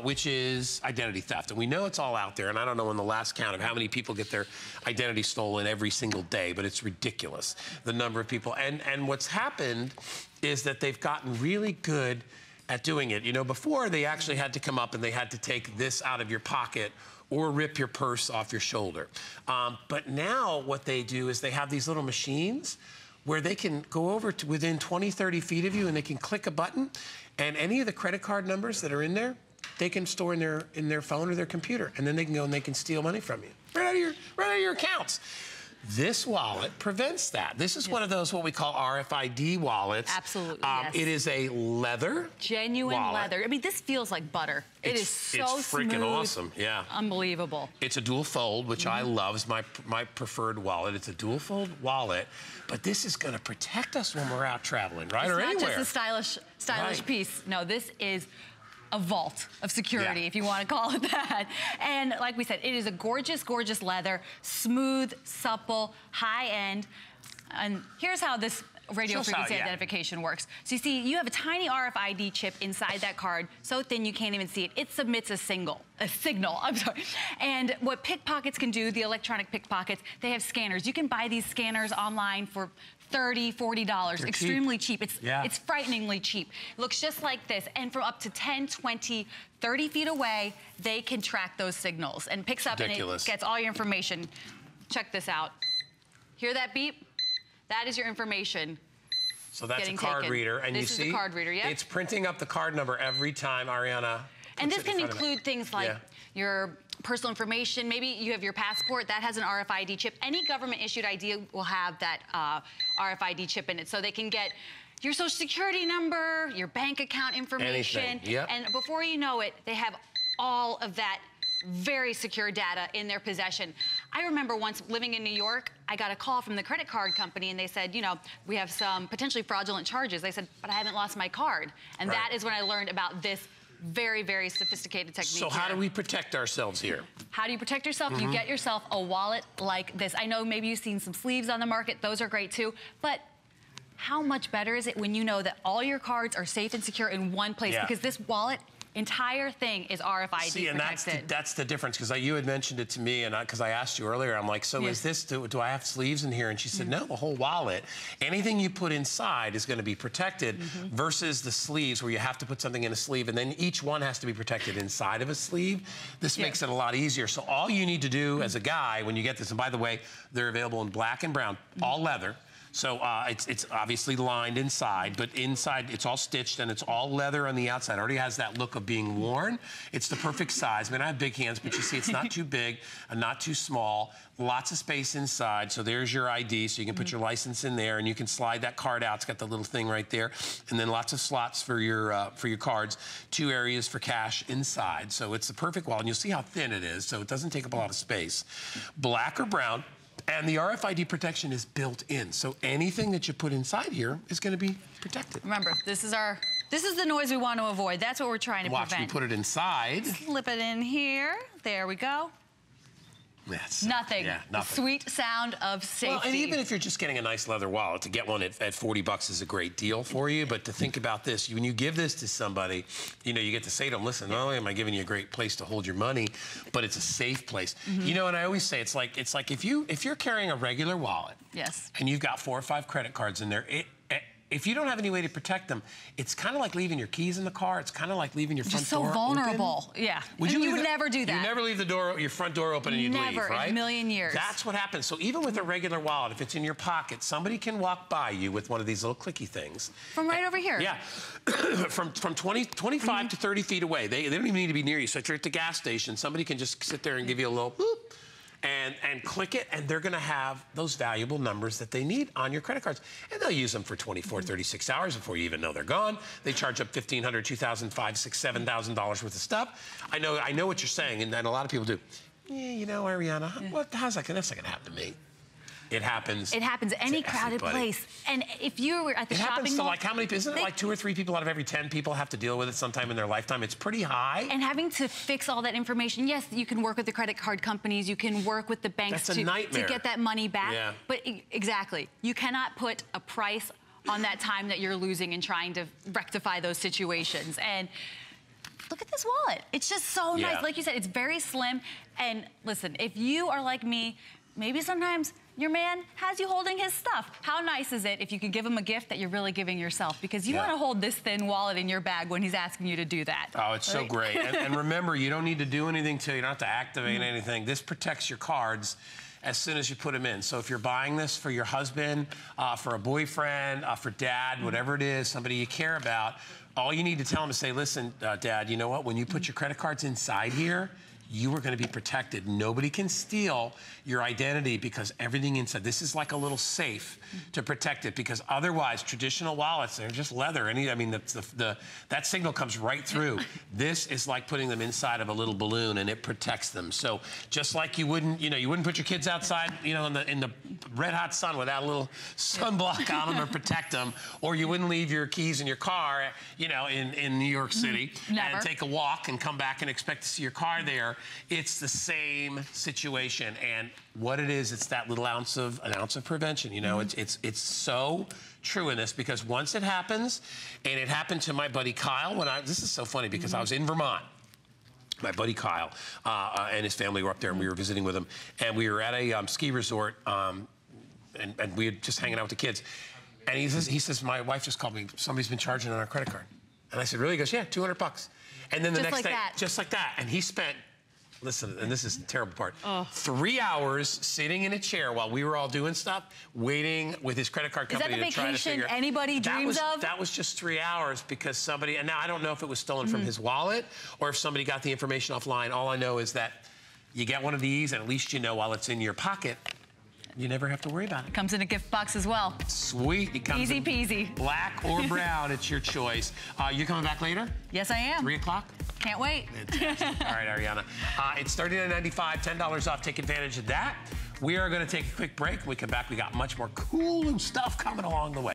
Which is identity theft. And we know it's all out there, and I don't know in the last count of how many people get their identity stolen every single day, but it's ridiculous, the number of people. And what's happened is that they've gotten really good at doing it. You know, before they actually had to come up and they had to take this out of your pocket or rip your purse off your shoulder. But now what they do is they have these little machines where they can go over to within 20, 30 feet of you and they can click a button, and any of the credit card numbers that are in there, they can store in their phone or their computer, and then they can go and they can steal money from you right out of your accounts. This wallet prevents that. This is one of those what we call RFID wallets. Absolutely, yes. It is a leather genuine wallet. Leather. I mean, this feels like butter. It is so smooth. It's freaking awesome, yeah. Unbelievable. It's a dual fold, which I love. It's my preferred wallet. It's a dual fold wallet, but this is gonna protect us when we're out traveling, right? Or anywhere. It's not just a stylish piece. No, this is a vault of security, if you want to call it that. And like we said, it is a gorgeous, gorgeous leather, smooth, supple, high-end. And here's how this radio frequency identification works. So you see, you have a tiny RFID chip inside that card, so thin you can't even see it. It submits a signal, I'm sorry. And what pickpockets can do, the electronic pickpockets, they have scanners. You can buy these scanners online for $30, $40, extremely cheap. It's frighteningly cheap. It looks just like this. And from up to 10, 20, 30 feet away, they can track those signals and picks up and it gets all your information. Check this out. Hear that beep? That is your information. So that's a card reader. And this is a card reader, it's printing up the card number every time Ariana. And this can include things like your personal information. Maybe you have your passport that has an RFID chip. Any government issued ID will have that RFID chip in it, so they can get your social security number, your bank account information. And before you know it, they have all of that very secure data in their possession. I remember once living in New York, I got a call from the credit card company and they said, you know, we have some potentially fraudulent charges. They said, but I haven't lost my card. And that is when I learned about this very, very sophisticated technique. So how do we protect ourselves here? How do you protect yourself? You get yourself a wallet like this. I know maybe you've seen some sleeves on the market. Those are great too. But how much better is it when you know that all your cards are safe and secure in one place? Because this wallet, entire thing is RFID protected. And that's the difference, because you had mentioned it to me, and because I asked you earlier, I'm like, so is this, do I have sleeves in here? And she said, no, the whole wallet. Anything you put inside is going to be protected versus the sleeves where you have to put something in a sleeve, and then each one has to be protected inside of a sleeve. This makes it a lot easier. So all you need to do as a guy when you get this, and by the way, they're available in black and brown, all leather. So it's obviously lined inside, but inside it's all stitched and it's all leather on the outside. It already has that look of being worn. It's the perfect size. I mean, I have big hands, but you see it's not too big and not too small. Lots of space inside. So there's your ID, so you can put your license in there and you can slide that card out. It's got the little thing right there. And then lots of slots for your cards. 2 areas for cash inside. So it's the perfect wallet. And you'll see how thin it is, so it doesn't take up a lot of space. Black or brown. And the RFID protection is built in. So anything that you put inside here is going to be protected. Remember, this is the noise we want to avoid. That's what we're trying to prevent. Watch, we put it inside. Slip it in here. There we go. Nothing. Yeah, nothing. Sweet sound of safety. Well, and even if you're just getting a nice leather wallet, to get one at $40 is a great deal for you. But to think about this, when you give this to somebody, you know, you get to say to them, listen, not only am I giving you a great place to hold your money, but it's a safe place. You know, and I always say, it's like if you're carrying a regular wallet, and you've got 4 or 5 credit cards in there, if you don't have any way to protect them, it's kind of like leaving your keys in the car. It's kind of like leaving your front door open. Just so vulnerable. Yeah. You would never do that. You never leave your front door open and you'd leave, right? Never in a million years. That's what happens. So even with a regular wallet, if it's in your pocket, somebody can walk by you with one of these little clicky things. From right over here. Yeah. from 25 to 30 feet away. They don't even need to be near you. So if you're at the gas station, somebody can just sit there and give you a little boop. And click it, and they're gonna have those valuable numbers that they need on your credit cards. And they'll use them for 24, 36 hours before you even know they're gone. They charge up $1,500, $2,000, $5,000, $6,000, $7,000 worth of stuff. I know what you're saying, and a lot of people do. Yeah, you know, Ariana, that's not gonna happen to me. It happens. It happens any crowded place. And if you were at the shopping mall. It happens to like how many, isn't it like 2 or 3 people out of every 10 people have to deal with it sometime in their lifetime? It's pretty high. And having to fix all that information, yes, you can work with the credit card companies, you can work with the banks to get that money back. Yeah. But exactly, you cannot put a price on that time that you're losing in trying to rectify those situations. And look at this wallet. It's just so nice. Like you said, it's very slim. And listen, if you are like me, maybe sometimes your man has you holding his stuff. How nice is it if you could give him a gift that you're really giving yourself? Because you want to hold this thin wallet in your bag when he's asking you to do that. Oh, it's so great. And remember, you don't need to do anything to, you don't have to activate anything. This protects your cards as soon as you put them in. So if you're buying this for your husband, for a boyfriend, for dad, whatever it is, somebody you care about, all you need to tell him is say, listen, Dad, you know what? When you put your credit cards inside here, you are going to be protected. Nobody can steal your identity because everything inside, this is like a little safe to protect it, because otherwise traditional wallets, they're just leather. I mean, that signal comes right through. This is like putting them inside of a little balloon, and it protects them. So just like you wouldn't put your kids outside, in the red hot sun without a little sunblock on them to protect them, or you wouldn't leave your keys in your car, in New York City and take a walk and come back and expect to see your car there. It's the same situation, and what it is, it's that little ounce of prevention. It's so true in this, because once it happens, and it happened to my buddy Kyle this is so funny because I was in Vermont. My buddy Kyle and his family were up there, and we were visiting with him, and we were at a ski resort, and we were just hanging out with the kids, and he says, my wife just called me. Somebody's been charging on our credit card, and I said, really? He goes, yeah, $200. And then the next day, just like that, and he spent. Listen, and this is the terrible part. 3 hours sitting in a chair while we were all doing stuff, waiting with his credit card company to try to figure. Is that the vacation anybody dreams of? That was just 3 hours because somebody, and now I don't know if it was stolen from his wallet or if somebody got the information offline. All I know is that you get one of these, and at least while it's in your pocket, you never have to worry about it. Comes in a gift box as well. Sweet. It comes easy peasy. Black or brown, it's your choice. You coming back later? Yes, I am. 3 o'clock? Can't wait. Fantastic. All right, Ariana. It's $39.95, $10 off. Take advantage of that. We are going to take a quick break. When we come back, we got much more cool new stuff coming along the way.